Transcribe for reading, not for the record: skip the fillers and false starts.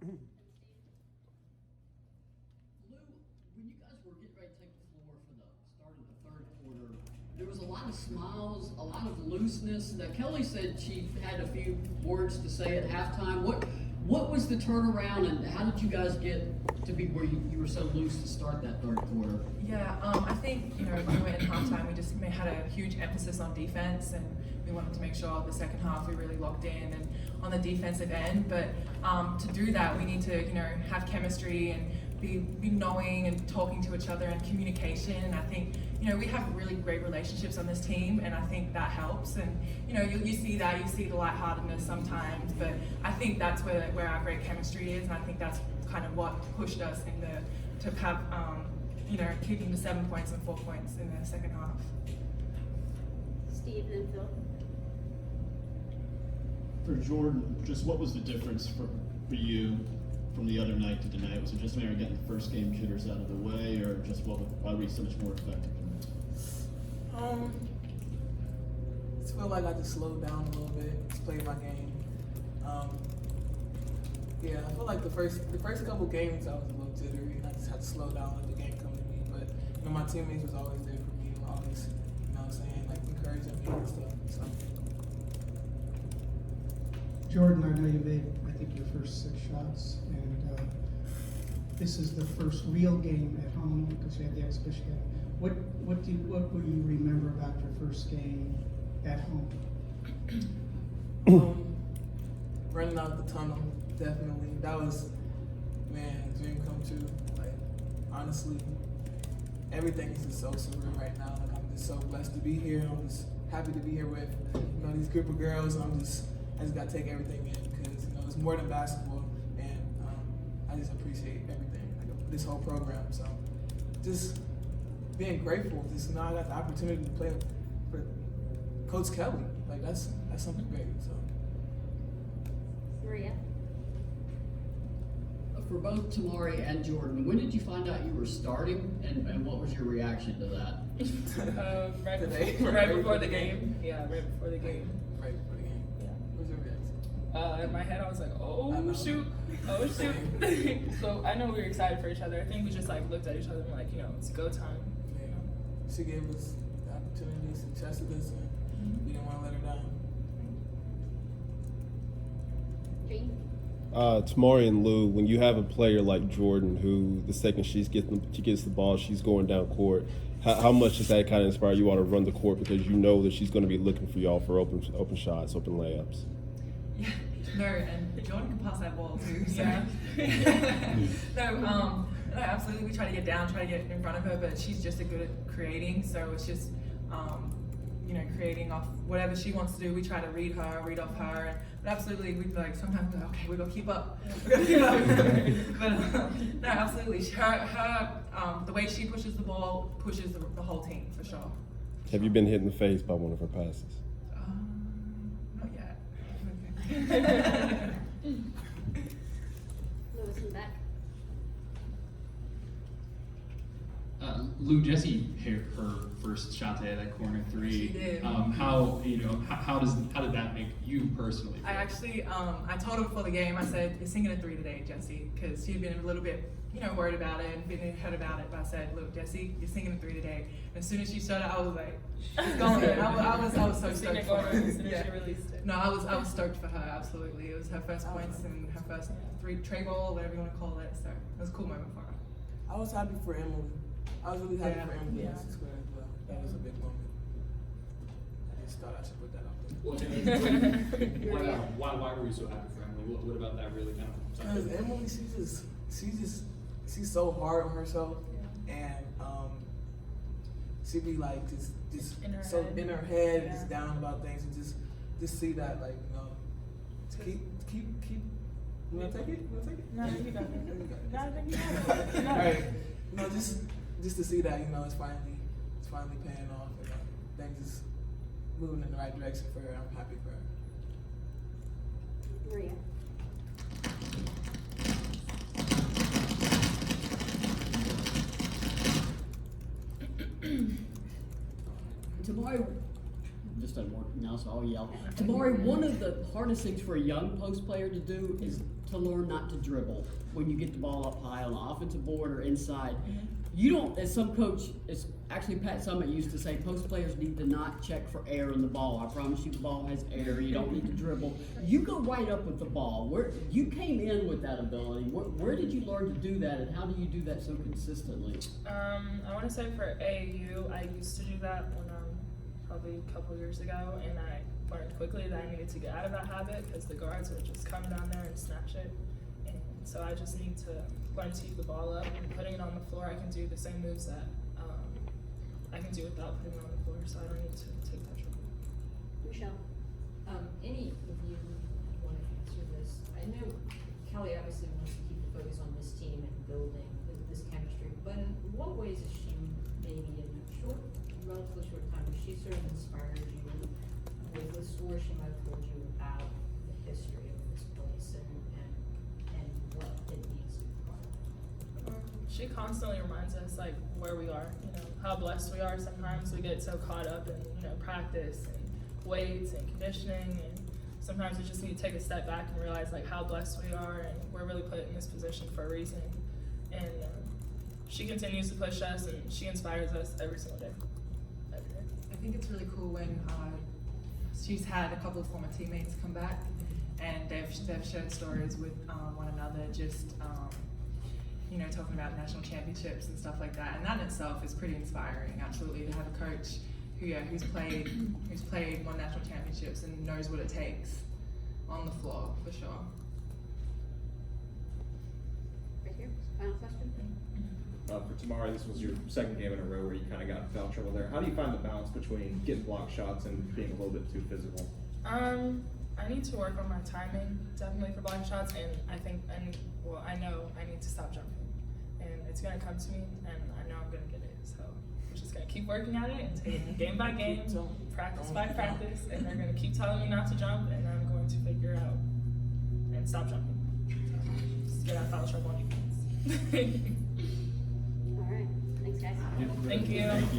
Lou, when you guys were getting ready to take the floor for the start of the third quarter, there was a lot of smiles, a lot of looseness. Now, Kelly said she had a few words to say at halftime. What was the turnaround, and how did you guys get to be where you were so loose to start that third quarter? Yeah, I think, when we went in halftime, we just had a huge emphasis on defense, and we wanted to make sure the second half we really locked in and on the defensive end. But to do that, we need to, have chemistry and be knowing and talking to each other and communication. And I think, we have really great relationships on this team, and I think that helps. And, you see that, you see the lightheartedness sometimes, but I think that's where our great chemistry is, and I think that's kind of what pushed us to have, keeping the 7 points and 4 points in the second half. Steve and Phil. For Jordan, just what was the difference for you from the other night to tonight? Was it just maybe getting the first game jitters out of the way, or just why were you so much more effective? I just feel like I just slowed down a little bit, just played my game. Yeah, I feel like the first couple games I was a little jittery, and I just had to slow down, let the game come to me. But my teammates was always there for me, always, saying, like, encouraging me and stuff. So. Jordan, I know you made, I think, your first 6 shots, and this is the first real game at home because you had the exhibition game. What will you remember about your first game at home? Running out the tunnel, definitely. That was, a dream come true. Like, honestly, everything is just so surreal right now. Like, I'm just so blessed to be here. I'm just happy to be here with, these group of girls. I just got to take everything in because, it's more than basketball, and I just appreciate everything, like this whole program. So, just being grateful. Just I got the opportunity to play for Coach Kelly. Like that's something great. So. Maria. For both Tamari and Jordan, when did you find out you were starting, and what was your reaction to that? Right before the game. Yeah, right before the game. Right before the game. Yeah. What was your reaction? In my head, I was like, oh shoot. So I know we were excited for each other. I think we just looked at each other and it's go time. Yeah. She gave us the opportunities and trusted us, and we didn't want to let her down. Jane. Tamari and Lou, when you have a player like Jordan, who the second she gets the ball, she's going down court. How much does that kind of inspire you all to run the court because you know that she's going to be looking for y'all for open shots, open layups? Yeah, no, and Jordan can pass that ball too. So. Yeah. No, absolutely. We try to get down, try to get in front of her, but she's just good at creating. So it's just, creating off whatever she wants to do. We try to read off her. But absolutely, we'd be like, sometimes we're like, okay, we're gonna keep up. But no, absolutely. Her the way she pushes the ball pushes the whole team for sure. Have you been hit in the face by one of her passes? Not yet. Lewis and Beck. Lou, Jessie hit her first shot today, that corner three. She did. How did that make you personally feel? I actually, I told her before the game, I said, you're singing a 3 today, Jessie, because she'd been a little bit, worried about it and been hurt about it. But I said, look, Jessie, you're singing a 3 today. And as soon as she shot it, I was like, it's going. I was so stoked for her. As soon as she released it. No, I was stoked for her, absolutely. It was her first points and her first tray ball, whatever you want to call it. So it was a cool moment for her. I was happy for Emily. I was really happy for Emily Yeah. in the square as well. That was a big moment. I just thought I should put that out there. Well, why were you so happy for Emily? What about that really kind of? Because Emily, she's so hard on herself, and she be like just in her so head. in her head, Yeah. just down about things, and just see that to keep. You wanna take it? No, you got it. You got it. No, I think you got it. All right. Just to see that it's finally paying off, and things is moving in the right direction for her. I'm happy for her. Maria. Tamari, just a more now so I'll yell. Tamari, one of the hardest things for a young post player to do is to learn not to dribble when you get the ball up high on the offensive board or inside. You don't, as some coach, it's actually Pat Summit used to say, post players need to not check for air in the ball. I promise you the ball has air. You don't need to dribble. You go right up with the ball. Where you came in with that ability. Where did you learn to do that, and how do you do that so consistently? I want to say for AAU, I used to do that when probably a couple years ago, and I learned quickly that I needed to get out of that habit because the guards would just come down there and snatch it. And so I just need to learn to keep the ball up and putting it on the floor. I can do the same moves that I can do without putting it on the floor, so I don't need to take that trouble. Michelle. Any of you want to answer this? I know Kelly obviously wants to keep the focus on this team and building this chemistry, but in what ways is she maybe in a relatively short time, has she sort of inspired you with the story she might have told you about the history of this place and what it needs to be part of? She constantly reminds us like where we are, how blessed we are. Sometimes we get so caught up in, practice and weights and conditioning, and sometimes we just need to take a step back and realize like how blessed we are, and we're really put in this position for a reason. And she continues to push us, and she inspires us every single day. I think it's really cool when she's had a couple of former teammates come back, and they've shared stories with one another, just talking about national championships and stuff like that, and that in itself is pretty inspiring. Absolutely, to have a coach who's played won national championships and knows what it takes on the floor for sure. Right here. Final question. For Tamari, this was your second game in a row where you kind of got in foul trouble there. How do you find the balance between getting block shots and being a little bit too physical? I need to work on my timing, definitely for block shots, and I know I need to stop jumping. And it's gonna come to me, and I know I'm gonna get it. So I'm just gonna keep working at it and take it game by game, practice by practice, and they're gonna keep telling me not to jump, and I'm going to figure out and stop jumping. So just get out of foul trouble on defense. All right. Thanks, guys. Thank you.